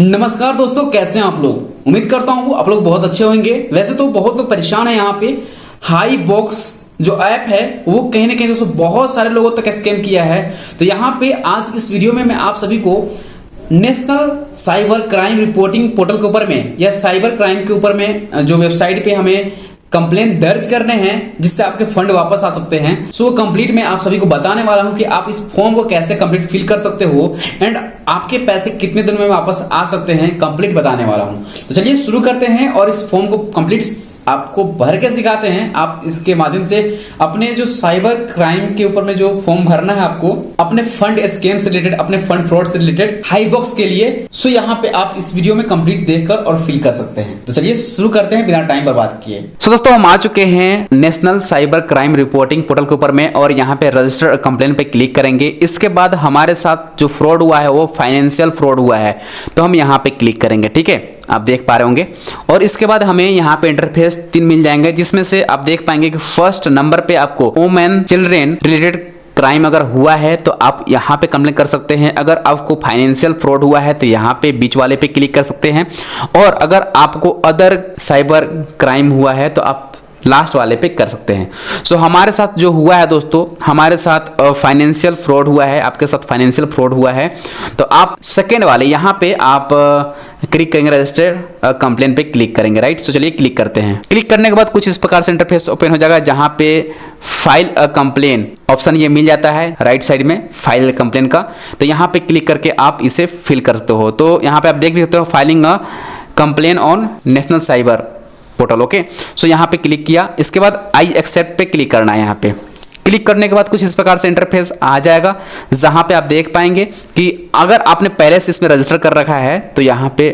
नमस्कार दोस्तों, कैसे हैं आप लोग। उम्मीद करता हूं आप लोग बहुत अच्छे होंगे। वैसे तो बहुत लोग परेशान हैं यहाँ पे। हाई बॉक्स जो ऐप है वो कहीं ना कहीं दोस्तों बहुत सारे लोगों तक स्कैम किया है। तो यहाँ पे आज इस वीडियो में मैं आप सभी को national cyber crime reporting portal के ऊपर में या साइबर क्राइम के ऊपर में जो वेबसाइट पे हमें कंप्लेन दर्ज करने हैं जिससे आपके फंड वापस आ सकते हैं, सो वो कंप्लीट मैं आप सभी को बताने वाला हूं कि आप इस फॉर्म को कैसे कंप्लीट फिल कर सकते हो एंड आपके पैसे कितने दिन में वापस आ सकते हैं, कंप्लीट बताने वाला हूं। तो चलिए शुरू करते हैं और इस फॉर्म को कंप्लीट आपको भर के सिखाते हैं। आप इसके माध्यम से अपने जो साइबर क्राइम के ऊपर में जो फॉर्म भरना है आपको अपने फंड स्कैम से रिलेटेड, अपने फंड फ्रॉड से रिलेटेड हाई बॉक्स के लिए, सो यहाँ पे आप इस वीडियो में कंप्लीट देखकर और फिल कर सकते हैं। तो चलिए शुरू करते हैं बिना टाइम बर्बाद किए। दोस्तों हम आ चुके हैं national cyber crime reporting portal के ऊपर में और यहाँ पे रजिस्टर कंप्लेन पे क्लिक करेंगे। इसके बाद हमारे साथ जो फ्रॉड हुआ है वो फाइनेंशियल फ्रॉड हुआ है, तो हम यहाँ पे क्लिक करेंगे। ठीक है, आप देख पा रहे होंगे। और इसके बाद हमें यहाँ पे इंटरफेस 3 मिल जाएंगे, जिसमें से आप देख पाएंगे कि फर्स्ट नंबर पे आपको वुमेन चिल्ड्रेन रिलेटेड क्राइम अगर हुआ है तो आप यहाँ पे कंप्लेन कर सकते हैं। अगर आपको फाइनेंशियल फ्रॉड हुआ है तो यहाँ पे बीच वाले पे क्लिक कर सकते हैं। और अगर आपको अदर साइबर क्राइम हुआ है तो आप लास्ट वाले पे कर सकते हैं। सो हमारे साथ जो हुआ है दोस्तों, हमारे साथ फाइनेंशियल फ्रॉड हुआ है, आपके साथ फाइनेंशियल फ्रॉड हुआ है। तो आप सेकेंड वाले यहाँ पे आप क्लिक करेंगे, रजिस्टर कंप्लेन पे क्लिक करेंगे। राइट, सो चलिए क्लिक करते हैं। क्लिक करने के बाद कुछ इस प्रकार से इंटरफेस ओपन हो जाएगा, जहाँ पे फाइल अ कंप्लेन ऑप्शन ये मिल जाता है राइट साइड में, फाइल कंप्लेन का। तो यहाँ पे क्लिक करके आप इसे फिल कर सकते हो। तो यहाँ पे आप देख भी सकते हो, filing a complain on national cyber portal. Okay, so यहाँ पे क्लिक किया। इसके बाद आई एक्सेप्ट पे क्लिक करना है। यहाँ पे क्लिक करने के बाद कुछ इस प्रकार से इंटरफेस आ जाएगा, जहां पे आप देख पाएंगे कि अगर आपने पहले से इसमें रजिस्टर कर रखा है तो यहाँ पे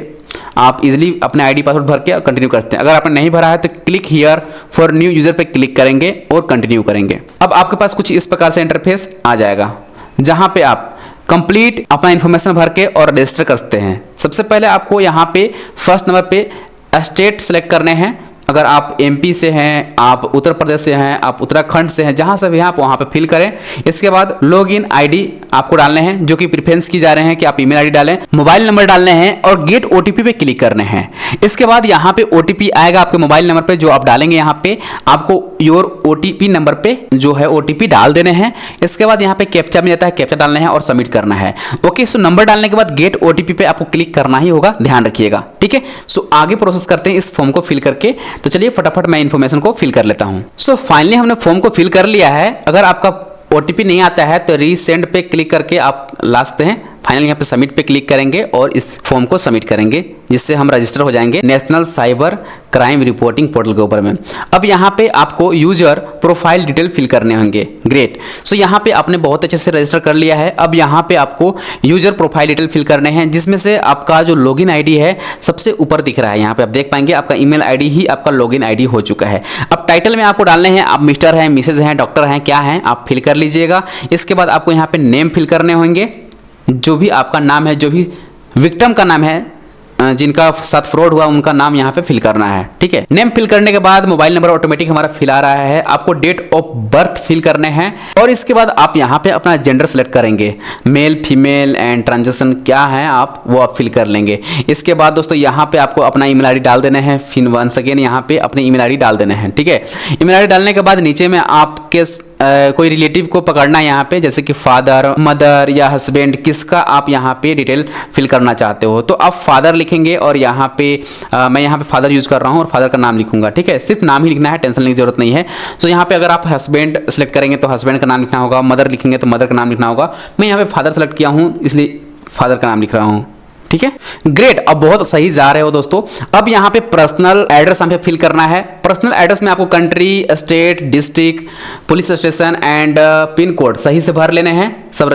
आप इजीली अपने आईडी पासवर्ड भर के कंटिन्यू करते हैं। अगर आपने नहीं भरा है तो click here for new user पे क्लिक करेंगे और कंटिन्यू करेंगे। अब आपके पास कुछ इस प्रकार से इंटरफेस आ जाएगा, जहां पे आप कंप्लीट अपना इंफॉर्मेशन भर के और रजिस्टर कर सकते हैं। सबसे पहले आपको यहाँ पे फर्स्ट नंबर पे स्टेट सेलेक्ट करने हैं। अगर आप एमपी से हैं, आप उत्तर प्रदेश से हैं, आप उत्तराखंड से हैं, जहां से भी हैं आप वहां पे फिल करें। इसके बाद लॉगिन आईडी आपको डालने हैं, जो कि प्रेफरेंस की जा रहे हैं कि आप ईमेल आईडी डालें, मोबाइल नंबर डालने हैं और गेट ओटीपी पे क्लिक करने हैं। इसके बाद यहाँ पे ओटीपी आएगा आपके मोबाइल नंबर पे, जो आप डालेंगे यहाँ पे आपको योर ओटीपी नंबर पे जो है ओटीपी डाल देने हैं। इसके बाद यहाँ पे कैप्चा मिल जाता है, कैप्चा डालना है और सबमिट करना है। ओके, सो नंबर डालने के बाद गेट ओटीपी पे आपको क्लिक करना ही होगा, ध्यान रखिएगा। ठीक है, सो आगे प्रोसेस करते हैं इस फॉर्म को फिल करके। तो चलिए फटाफट मैं इन्फॉर्मेशन को फिल कर लेता हूं। सो फाइनली हमने फॉर्म को फिल कर लिया है। अगर आपका ओटीपी नहीं आता है तो रीसेंड पे क्लिक करके आप ला सकते हैं। फाइनली यहाँ पे सबमिट पे क्लिक करेंगे और इस फॉर्म को सबमिट करेंगे, जिससे हम रजिस्टर हो जाएंगे national cyber crime reporting portal के ऊपर में। अब यहाँ पे आपको यूजर प्रोफाइल डिटेल फिल करने होंगे। ग्रेट, सो यहाँ पे आपने बहुत अच्छे से रजिस्टर कर लिया है। अब यहाँ पे आपको यूजर प्रोफाइल डिटेल फिल करने हैं, जिसमें से आपका जो लॉगिन आईडी है सबसे ऊपर दिख रहा है। यहाँ पे आप देख पाएंगे आपका ईमेल आईडी ही आपका लॉगिन आईडी हो चुका है। अब टाइटल में आपको डालने हैं, आप मिस्टर हैं, मिसेज हैं, डॉक्टर हैं, क्या हैं, आप फिल कर लीजिएगा। इसके बाद आपको यहाँ पे नेम फिल करने होंगे, जो भी आपका नाम है, जो भी विक्टिम का नाम है, जिनका साथ फ्रॉड हुआ उनका नाम यहाँ पे फिल करना है। ठीक है, नेम फिल करने के बाद मोबाइल नंबर ऑटोमेटिक हमारा फिल आ रहा है। आपको डेट ऑफ बर्थ फिल करने हैं और इसके बाद आप यहाँ पे अपना जेंडर सेलेक्ट करेंगे, मेल फीमेल एंड ट्रांजेक्शन क्या है आप वो आप फिल कर लेंगे। इसके बाद दोस्तों यहाँ पे आपको अपना ईमेल आईडी डाल देना है। फिर वंस अगेन यहाँ पे अपने ईमेल आईडी डाल देना है। ठीक है, ईमेल आईडी डालने के बाद नीचे में आपके कोई रिलेटिव को पकड़ना है यहाँ पे, जैसे कि फादर, मदर या हस्बैंड, किसका आप यहाँ पे डिटेल फिल करना चाहते हो। तो आप फादर लिखेंगे और यहाँ पे मैं यहाँ पे फादर यूज कर रहा हूँ और फादर का नाम लिखूंगा। ठीक है, सिर्फ नाम ही लिखना है, टेंशन लेने की जरूरत नहीं है। तो यहाँ पे अगर आप हस्बैंड सेलेक्ट करेंगे तो हस्बैंड का नाम लिखना होगा, मदर लिखेंगे तो मदर का नाम लिखना होगा। मैं यहाँ पे फादर सेलेक्ट किया हूँ इसलिए फादर का नाम लिख रहा हूँ। ठीक है, ग्रेट, अब बहुत सही जा रहे हो दोस्तों। अब यहाँ पे पर्सनल एड्रेस हमें फिल करना है। पर्सनल एड्रेस में आपको country, state, district, police station and pin code सही से भर लेने हैं, सब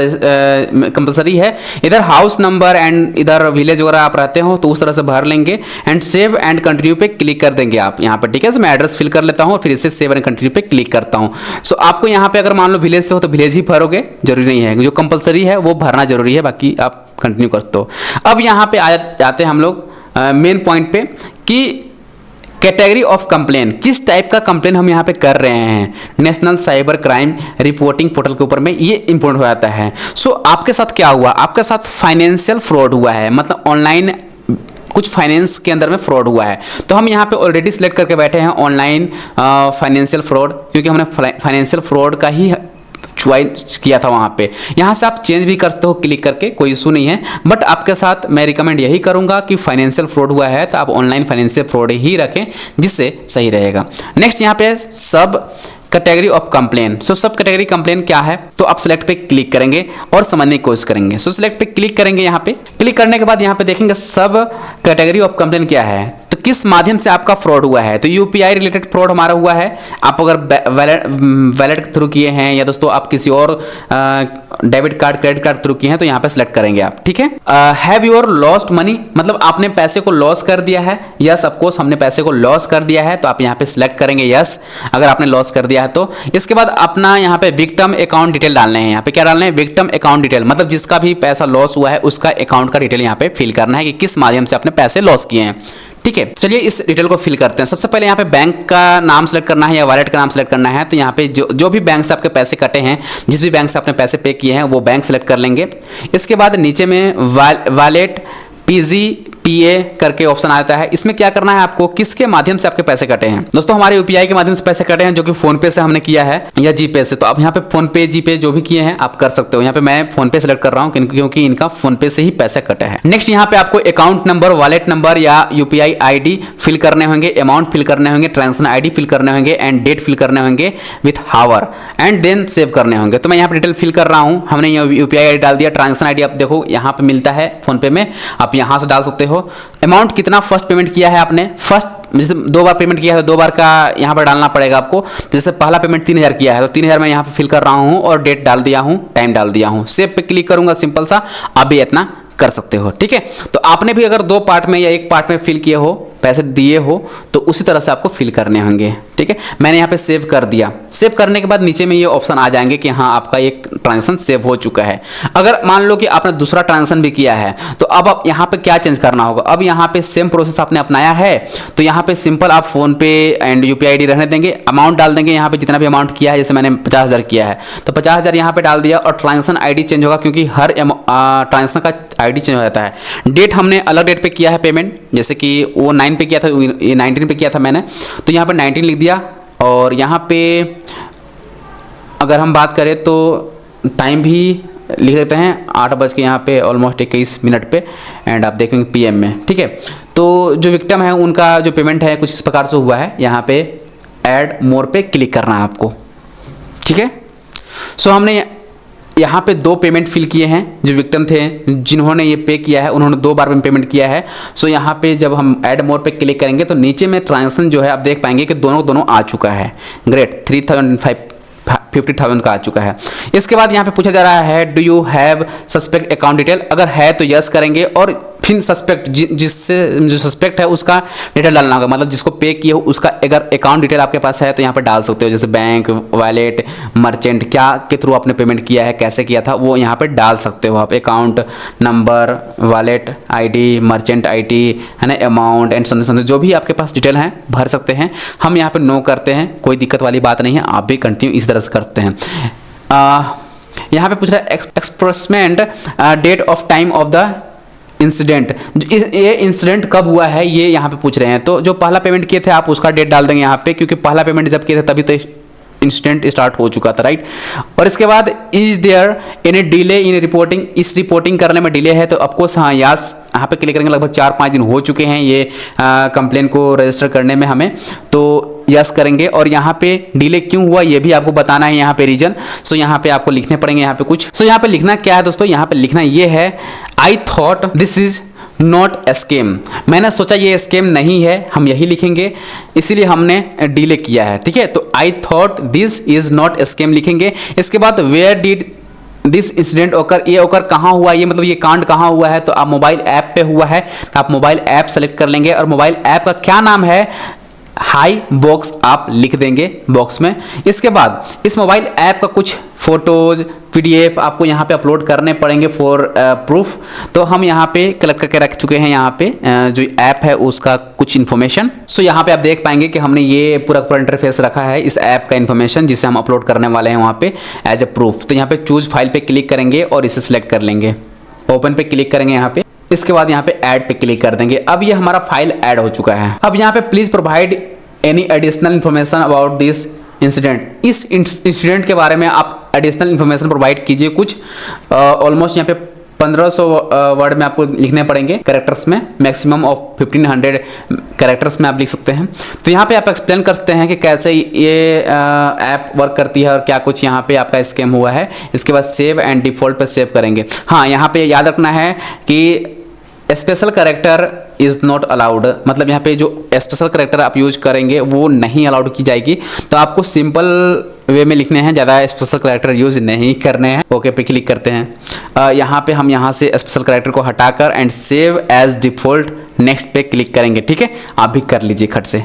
कंपलसरी है। इधर हाउस नंबर एंड इधर विलेज वगैरह आप रहते हो तो उस तरह से भर लेंगे एंड सेव एंड कंटिन्यू पे क्लिक कर देंगे आप यहाँ पर। ठीक है, तो मैं एड्रेस फिल कर लेता हूँ और फिर इसे सेव एंड कंटिन्यू पे क्लिक करता हूँ। सो आपको यहाँ पे अगर मान लो विलेज से हो तो विलेज ही भरोगे, जरूरी नहीं है, जो कंपलसरी है वो भरना जरूरी है, बाकी आप कंटिन्यू कर सकते हो। अब यहाँ पे आ जाते हैं हम लोग मेन पॉइंट पे कि कैटेगरी ऑफ कंप्लेन, किस टाइप का कंप्लेन हम यहाँ पे कर रहे हैं national cyber crime reporting portal के ऊपर में, ये इंपॉर्टेंट हो जाता है। सो आपके साथ क्या हुआ, आपके साथ फाइनेंशियल फ्रॉड हुआ है, मतलब ऑनलाइन कुछ फाइनेंस के अंदर में फ्रॉड हुआ है। तो हम यहाँ पे ऑलरेडी सिलेक्ट करके बैठे हैं ऑनलाइन फाइनेंशियल फ्रॉड, क्योंकि हमने फाइनेंशियल फ्रॉड का ही चॉइस किया था वहाँ पे। यहाँ से आप चेंज भी करते हो क्लिक करके, कोई इशू नहीं है, बट आपके साथ मैं रिकमेंड यही करूँगा कि फाइनेंशियल फ्रॉड हुआ है तो आप ऑनलाइन फाइनेंशियल फ्रॉड ही रखें, जिससे सही रहेगा। नेक्स्ट यहाँ पे सब कैटेगरी ऑफ कंप्लेन। सो सब कैटेगरी कंप्लेन क्या है, तो आप सिलेक्ट पे क्लिक करेंगे और समझने की कोशिश करेंगे। सो सिलेक्ट पे क्लिक करेंगे, यहाँ पे क्लिक करने के बाद यहाँ पे देखेंगे सब कैटेगरी ऑफ कंप्लेन क्या है, तो किस माध्यम से आपका फ्रॉड हुआ है। तो यूपीआई रिलेटेड फ्रॉड हमारा हुआ है, आप अगर वैलेट के थ्रू किए हैं या दोस्तों आप किसी और debit card credit card through किए हैं तो यहाँ पे सिलेक्ट करेंगे आप, ठीक है। हैव योर लॉस्ट मनी, मतलब आपने पैसे को लॉस कर दिया है। यस, ऑफकोर्स हमने पैसे को लॉस कर दिया है, तो आप यहाँ पे सिलेक्ट करेंगे यस, अगर आपने लॉस कर दिया है तो। इसके बाद अपना यहाँ पे विक्टिम अकाउंट डिटेल डालने हैं। यहाँ पे क्या डालना है, विक्टिम अकाउंट डिटेल, मतलब जिसका भी पैसा लॉस हुआ है उसका अकाउंट का डिटेल यहाँ पे फिल करना है कि किस माध्यम से आपने पैसे लॉस किए हैं, ठीक है। चलिए इस डिटेल को फिल करते हैं। सबसे पहले यहाँ पे बैंक का नाम सेलेक्ट करना है या वॉलेट का नाम सेलेक्ट करना है। तो यहाँ पे जो भी बैंक से आपके पैसे कटे हैं, जिस भी बैंक से आपने पैसे पे किए हैं वो बैंक सेलेक्ट कर लेंगे। इसके बाद नीचे में वॉलेट PGPA करके ऑप्शन आता है, इसमें क्या करना है आपको, किसके माध्यम से आपके पैसे कटे हैं। दोस्तों हमारे यूपीआई के माध्यम से पैसे कटे हैं, जो कि फोन पे से हमने किया है या जीपे से। तो आप यहाँ पे फोन पे जीपे जो भी किए हैं आप कर सकते हो। यहाँ पे मैं फोन पे सेलेक्ट कर रहा हूँ क्योंकि इनका फोन पे से ही पैसे कटे हैं। नेक्स्ट यहाँ पे आपको अकाउंट नंबर, वॉलेट नंबर या यूपीआई ID फिल करने होंगे, अमाउंट फिल करने होंगे, ट्रांजेक्शन ID फिल करने होंगे एंड डेट फिल करने होंगे with hour and then save करने होंगे। तो मैं यहाँ पे डिटेल फिल कर रहा हूँ। हमने यूपीआई ID डाल दिया, ट्रांजेक्शन ID आप देखो यहाँ पे मिलता है फोन पे में, आप यहाँ से डाल सकते हो। अमाउंट कितना फर्स्ट पेमेंट किया है आपने, फर्स्ट जैसे 2 बार पेमेंट किया है तो 2 बार का यहाँ पर डालना पड़ेगा आपको। जैसे पहला पेमेंट 3000 किया है तो 3000 मैं यहाँ पे फिल कर रहा हूँ और डेट डाल दिया हूँ, टाइम डाल दिया हूँ। सेव पे क्लिक करूंगा, सिंपल सा, आप भी इतना कर सकते हो, ठीक है। तो आपने भी अगर 2 पार्ट में या 1 पार्ट में फिल किए हो, पैसे दिए हो, तो उसी तरह से आपको फिल करने होंगे, ठीक है। मैंने यहाँ पे सेव कर दिया। सेव करने के बाद नीचे में ये ऑप्शन आ जाएंगे कि हाँ आपका एक ट्रांजेक्शन सेव हो चुका है। अगर मान लो कि आपने दूसरा ट्रांजेक्शन भी किया है तो अब आप यहाँ पे क्या चेंज करना होगा, अब यहाँ पे सेम प्रोसेस आपने अपनाया है तो यहाँ पे सिंपल आप फोन पे एंड यूपीआई ID रहने देंगे, अमाउंट डाल देंगे यहाँ पे जितना भी अमाउंट किया है। जैसे मैंने 50,000 किया है तो 50,000 यहाँ पे डाल दिया और ट्रांजेक्शन ID चेंज होगा, क्योंकि हर ट्रांजेक्शन का ID चेंज हो जाता है। डेट हमने अलग डेट पे किया है पेमेंट, जैसे कि वो 9 पे किया था, ये 19 पे किया था मैंने, तो यहाँ पे 19 लिख दिया। और यहाँ पे अगर हम बात करें तो टाइम भी लिख लेते हैं 8 बज के यहाँ पे ऑलमोस्ट 21 मिनट पे एंड आप देखेंगे PM में, ठीक है। तो जो विक्टिम है उनका जो पेमेंट है कुछ इस प्रकार से हुआ है। यहाँ पे ऐड मोर पे क्लिक करना है आपको, ठीक है। सो हमने यहाँ पे 2 पेमेंट फिल किए हैं। जो विक्टिम थे जिन्होंने ये पे किया है उन्होंने 2 बार में पेमेंट किया है। सो यहाँ पे जब हम ऐड मोर पे क्लिक करेंगे तो नीचे में ट्रांजेक्शन जो है आप देख पाएंगे कि दोनों आ चुका है। ग्रेट, 3,50,000 का आ चुका है। इसके बाद यहाँ पे पूछा जा रहा है do you have suspect account detail, अगर है तो यस करेंगे और फिर सस्पेक्ट जिससे जो सस्पेक्ट है उसका डिटेल डालना होगा, मतलब जिसको पे किए हो उसका अगर अकाउंट डिटेल आपके पास है तो यहाँ पर डाल सकते हो। जैसे बैंक, वॉलेट, मर्चेंट, क्या के थ्रू आपने पेमेंट किया है, कैसे किया था, वो यहाँ पे डाल सकते हो आप। Account number, wallet ID, merchant ID है ना, अमाउंट एंड समथिंग जो भी आपके पास डिटेल हैं भर सकते हैं। हम यहाँ पे नो करते हैं, कोई दिक्कत वाली बात नहीं है, आप भी कंटिन्यू इस तरह से करते हैं। यहाँ पे पूछ रहा है एक्सप्रेसमेंट date of time of the incident, ये इंसिडेंट कब हुआ है ये यहाँ पे पूछ रहे हैं। तो जो पहला पेमेंट किए थे आप उसका डेट डाल देंगे यहाँ पे, क्योंकि पहला पेमेंट जब किए थे तभी तो इंसिडेंट स्टार्ट हो चुका था, राइट। और इसके बाद is there any delay in reporting, इस रिपोर्टिंग करने में डिले है तो ऑफकोर्स हाँ यस यहाँ पे क्लिक करेंगे। लगभग 4-5 दिन हो चुके हैं ये कंप्लेन को रजिस्टर करने में हमें, तो यस करेंगे। और यहाँ पे डिले क्यों हुआ ये भी आपको बताना है यहाँ पे रीजन। सो यहाँ पे आपको लिखने पड़ेंगे यहाँ पे कुछ। सो यहाँ पे लिखना क्या है दोस्तों, यहाँ पे लिखना ये है I thought this is not a scam, मैंने सोचा ये स्कैम नहीं है, हम यही लिखेंगे, इसीलिए हमने डिले किया है, ठीक है। तो I thought this is not a scam लिखेंगे। इसके बाद वेयर डिड दिस इंसिडेंट ओकर, ये ओकर कहाँ हुआ, ये मतलब ये कांड कहाँ हुआ है, तो आप मोबाइल ऐप पे हुआ है तो आप मोबाइल ऐप सेलेक्ट कर लेंगे और मोबाइल ऐप का क्या नाम है हाई बॉक्स आप लिख देंगे बॉक्स में। इसके बाद इस मोबाइल ऐप का कुछ फोटोज PDF आपको यहाँ पे अपलोड करने पड़ेंगे फॉर प्रूफ। तो हम यहाँ पे कलेक्ट करके रख चुके हैं यहाँ पे जो ऐप है उसका कुछ इन्फॉर्मेशन। सो यहाँ पे आप देख पाएंगे कि हमने ये पूरा इंटरफेस रखा है इस ऐप का इन्फॉर्मेशन जिसे हम अपलोड करने वाले हैं वहाँ पे एज ए प्रूफ। तो यहाँ पे चूज फाइल पे क्लिक करेंगे और इसे सिलेक्ट कर लेंगे, ओपन पे क्लिक करेंगे यहाँ पे इसके बाद यहाँ पे ऐड पे क्लिक कर देंगे। अब ये हमारा फाइल ऐड हो चुका है। अब यहाँ पे please provide any additional information about this incident. इस इंसिडेंट के बारे में आप एडिशनल इन्फॉर्मेशन प्रोवाइड कीजिए। कुछ ऑलमोस्ट यहाँ पे 1500 वर्ड में आपको लिखने पड़ेंगे कैरेक्टर्स में, मैक्सिमम ऑफ 1500 कैरेक्टर्स में आप लिख सकते हैं। तो यहाँ पे आप एक्सप्लेन कर सकते हैं कि कैसे ये ऐप वर्क करती है और क्या कुछ यहाँ पे आपका स्कैम हुआ है। इसके बाद सेव एंड डिफॉल्ट पे सेव करेंगे। हाँ, यहाँ पे याद रखना है कि special character is not allowed, मतलब यहाँ पे जो स्पेशल कैरेक्टर आप यूज करेंगे वो नहीं अलाउड की जाएगी। तो आपको सिंपल वे में लिखने हैं, ज़्यादा स्पेशल कैरेक्टर यूज नहीं करने हैं। ओके पे क्लिक करते हैं। यहाँ पे हम यहाँ से स्पेशल कैरेक्टर को हटाकर and save as default next पे क्लिक करेंगे। ठीक है, आप भी कर लीजिए खट से।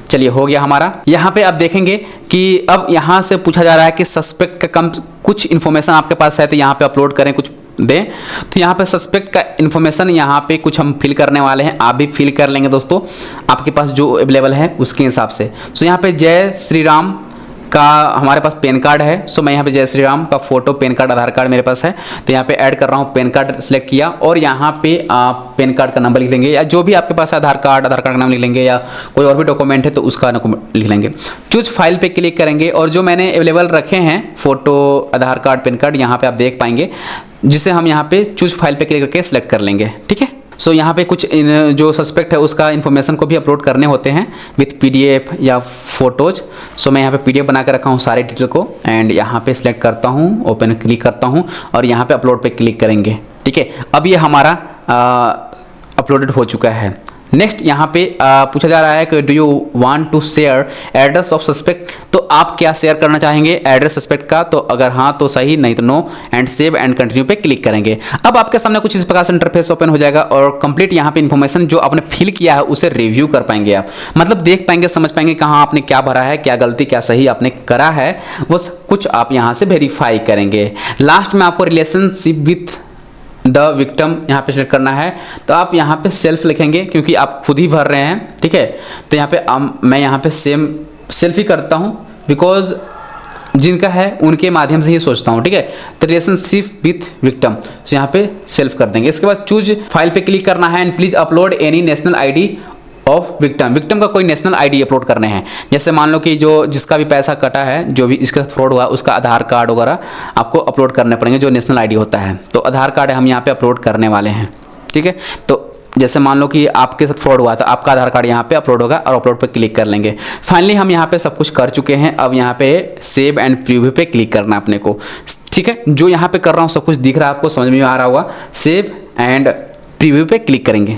चलिए, हो गया हमारा। यहाँ पे आप देखेंगे कि अब यहाँ से पूछा जा रहा है कि सस्पेक्ट का कम कुछ इन्फॉर्मेशन आपके पास है तो यहाँ पे अपलोड करें, कुछ दें। तो यहाँ पे सस्पेक्ट का इन्फॉर्मेशन यहाँ पे कुछ हम फिल करने वाले हैं, आप भी फिल कर लेंगे दोस्तों, आपके पास जो अवेलेबल है उसके हिसाब से। सो यहाँ पे जय श्री राम का हमारे पास पैन कार्ड है। सो मैं यहाँ पे जय श्री राम का फोटो, पैन कार्ड, आधार कार्ड मेरे पास है। तो यहाँ पे ऐड कर रहा हूँ, पैन कार्ड सेलेक्ट किया और यहाँ पे आप पैन कार्ड का नंबर लिख लेंगे या जो भी आपके पास है, आधार कार्ड का नाम लिख लेंगे या कोई और भी डॉक्यूमेंट है तो उसका लिख लेंगे। चूज फाइल पे क्लिक करेंगे और जो मैंने अवेलेबल रखे हैं फोटो, आधार कार्ड, पैन कार्ड, यहाँ पे आप देख पाएंगे, जिसे हम यहाँ पे चूज फाइल पे क्लिक करके सिलेक्ट कर लेंगे। ठीक है, सो यहाँ पे कुछ जो सस्पेक्ट है उसका इन्फॉर्मेशन को भी अपलोड करने होते हैं विथ पीडीएफ या फोटोज। सो मैं यहाँ पे पीडीएफ बना कर रखा हूँ सारे डिटेल को एंड यहाँ पे सिलेक्ट करता हूँ, ओपन क्लिक करता हूँ और यहाँ पे अपलोड पे क्लिक करेंगे। ठीक है, अब ये हमारा अपलोडेड हो चुका है। नेक्स्ट यहाँ पे पूछा जा रहा है कि do you want to share address of suspect. तो आप क्या शेयर करना चाहेंगे एड्रेस सस्पेक्ट का? तो अगर हाँ तो सही, नहीं तो no and save and continue पे क्लिक करेंगे। अब आपके सामने कुछ इस प्रकार से इंटरफेस ओपन हो जाएगा और कंप्लीट यहाँ पे इन्फॉर्मेशन जो आपने फिल किया है उसे रिव्यू कर पाएंगे आप, मतलब देख पाएंगे, समझ पाएंगे कहाँ आपने क्या भरा है, क्या गलती, क्या सही आपने करा है, वो कुछ आप यहाँ से वेरीफाई करेंगे। लास्ट में आपको रिलेशनशिप विथ द विक्टिम यहाँ पे सेलेक्ट करना है। तो आप यहाँ पे सेल्फ लिखेंगे क्योंकि आप खुद ही भर रहे हैं। ठीक है, तो यहाँ पे मैं यहाँ पे सेल्फ ही करता हूँ बिकॉज जिनका है उनके माध्यम से ही सोचता हूँ। ठीक है, तो रिलेशनशिप विथ विक्टिम, तो यहाँ पे सेल्फ कर देंगे। इसके बाद चूज फाइल पे क्लिक करना है and please upload any national ID of victim. Victim का कोई नेशनल आईडी अपलोड करने हैं, जैसे मान लो कि जो जिसका भी पैसा कटा है, जो भी इसका फ्रॉड हुआ, उसका आधार कार्ड वगैरह आपको अपलोड करने पड़ेंगे, जो नेशनल आईडी होता है। तो आधार कार्ड हम यहाँ पे अपलोड करने वाले हैं। ठीक है, तो जैसे मान लो कि आपके साथ फ्रॉड हुआ तो आपका आधार कार्ड यहाँ पे अपलोड होगा और अपलोड पे क्लिक कर लेंगे। फाइनली हम यहाँ पे सब कुछ कर चुके हैं। अब यहाँ पे सेव एंड प्रीव्यू पे क्लिक करना है अपने को। ठीक है, जो यहाँ पे कर रहा हूँ सब कुछ दिख रहा है आपको, समझ में आ रहा होगा। सेव एंड प्रीव्यू पे क्लिक करेंगे।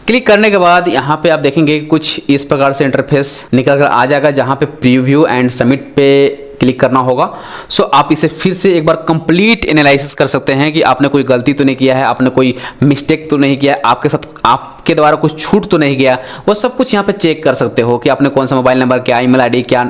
क्लिक करने के बाद यहाँ पे आप देखेंगे कुछ इस प्रकार से इंटरफेस निकल कर आ जाएगा, जहाँ पे प्रीव्यू एंड सबमिट पे क्लिक करना होगा। सो आप इसे फिर से एक बार कंप्लीट एनालिसिस कर सकते हैं कि आपने कोई गलती तो नहीं किया है, आपने कोई मिस्टेक तो नहीं किया है, आपके साथ आपके द्वारा कुछ छूट तो नहीं गया, वो सब कुछ यहाँ पे चेक कर सकते हो कि आपने कौन सा मोबाइल नंबर, क्या ईमेल आईडी, क्या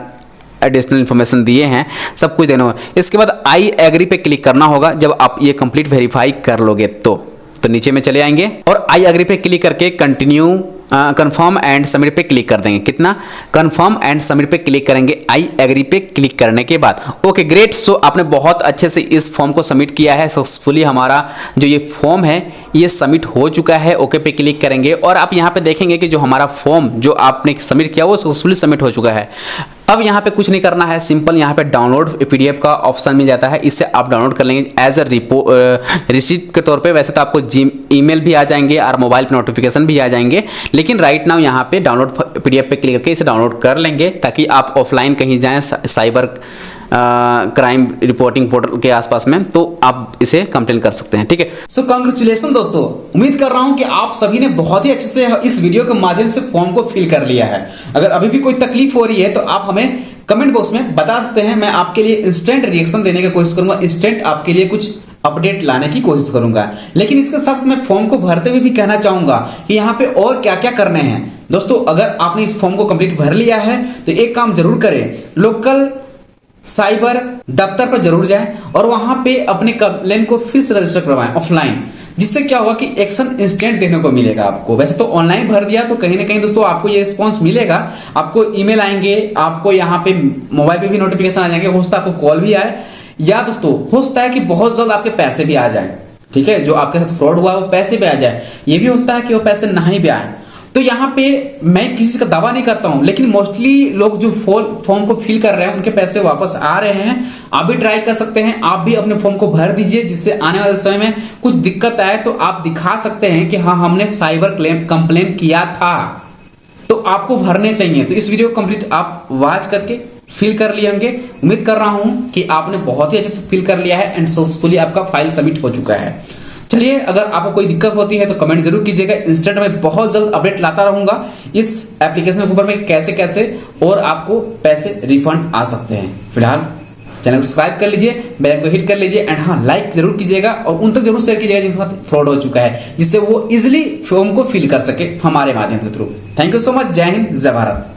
एडिशनल इन्फॉर्मेशन दिए हैं, सब कुछ देना होगा। इसके बाद आई एग्री पे क्लिक करना होगा जब आप ये कंप्लीट वेरीफाई कर लोगे तो नीचे में चले आएंगे और आई एग्री पे क्लिक करके कंटिन्यू कंफर्म एंड सबमिट पे क्लिक कर देंगे। कितना? कंफर्म एंड सबमिट पे क्लिक करेंगे आई एग्री पे क्लिक करने के बाद। ओके ग्रेट, सो आपने बहुत अच्छे से इस फॉर्म को सबमिट किया है सक्सेसफुली। हमारा जो ये फॉर्म है ये सबमिट हो चुका है। ओके पे क्लिक करेंगे और आप यहाँ पे देखेंगे कि जो हमारा फॉर्म जो आपने सबमिट किया वो सक्सेसफुली सबमिट हो चुका है। अब यहाँ पे कुछ नहीं करना है, सिंपल यहाँ पे डाउनलोड पीडीएफ का ऑप्शन मिल जाता है, इससे आप डाउनलोड कर लेंगे एज अ रिसीप्ट के तौर पे। वैसे तो आपको ईमेल भी आ जाएंगे और मोबाइल पे नोटिफिकेशन भी आ जाएंगे, लेकिन राइट नाउ यहाँ पे डाउनलोड पीडीएफ पे क्लिक करके इसे डाउनलोड कर लेंगे ताकि आप ऑफलाइन कहीं जाएं साइबर क्राइम रिपोर्टिंग पोर्टल के आसपास में, तो आप इसे कंप्लेन कर सकते हैं। ठीक है, सो कांग्रेचुलेशन दोस्तों, उम्मीद कर रहा हूं कि आप सभी ने बहुत ही अच्छे से इस वीडियो के माध्यम से फॉर्म को फिल कर लिया है। अगर अभी भी कोई तकलीफ हो रही है तो आप हमें कमेंट बॉक्स में बता सकते हैं, मैं आपके लिए इंस्टेंट रिएक्शन देने की कोशिश करूंगा, इंस्टेंट आपके लिए कुछ अपडेट लाने की कोशिश करूंगा। लेकिन इसके साथ मैं फॉर्म को भरते हुए भी कहना चाहूंगा कि यहाँ पे और क्या क्या करने हैं। दोस्तों अगर आपने इस फॉर्म को कंप्लीट भर लिया है तो एक काम जरूर करें, लोकल साइबर दफ्तर पर जरूर जाएं और वहां पे अपने कंप्लेन को फिर से रजिस्टर करवाएं ऑफलाइन, जिससे क्या होगा कि एक्शन इंस्टेंट देखने को मिलेगा आपको। वैसे तो ऑनलाइन भर दिया तो कहीं ना कहीं दोस्तों आपको ये रिस्पॉन्स मिलेगा, आपको ईमेल आएंगे, आपको यहाँ पे मोबाइल पे भी नोटिफिकेशन आ जाएंगे, हो सकता है आपको कॉल भी आए, या दोस्तों हो सकता है कि बहुत जल्द आपके पैसे भी आ जाए। ठीक है, जो आपके साथ फ्रॉड हुआ वो पैसे पे आ जाए। ये भी होता है कि वो पैसे नहीं भी आए। तो यहाँ पे मैं किसी का दावा नहीं करता हूं, लेकिन मोस्टली लोग जो फॉर्म को फिल कर रहे हैं उनके पैसे वापस आ रहे हैं। आप भी ट्राई कर सकते हैं, आप भी अपने फॉर्म को भर दीजिए, जिससे आने वाले समय में कुछ दिक्कत आए तो आप दिखा सकते हैं कि हाँ हमने साइबर कंप्लेन किया था। तो आपको भरने चाहिए। तो इस वीडियो कंप्लीट आप वॉच करके फिल कर लिए होंगे। उम्मीद कर रहा हूं कि आपने बहुत ही अच्छे से फिल कर लिया है एंड सक्सेसफुली आपका फाइल सबमिट हो चुका है। चलिए, अगर आपको कोई दिक्कत होती है तो कमेंट जरूर कीजिएगा। इंस्टेंट में बहुत जल्द अपडेट लाता रहूंगा इस एप्लीकेशन के ऊपर में कैसे कैसे और आपको पैसे रिफंड आ सकते हैं। फिलहाल चैनल को सब्सक्राइब कर लीजिए, बेल को हिट कर लीजिए एंड हाँ लाइक जरूर कीजिएगा और उन तक जरूर शेयर कीजिएगा जिनके साथ फ्रॉड हो चुका है, जिससे वो इजिली फॉर्म को फिल कर सके हमारे माध्यम के through. Thank you so much. जय हिंद, जय भारत।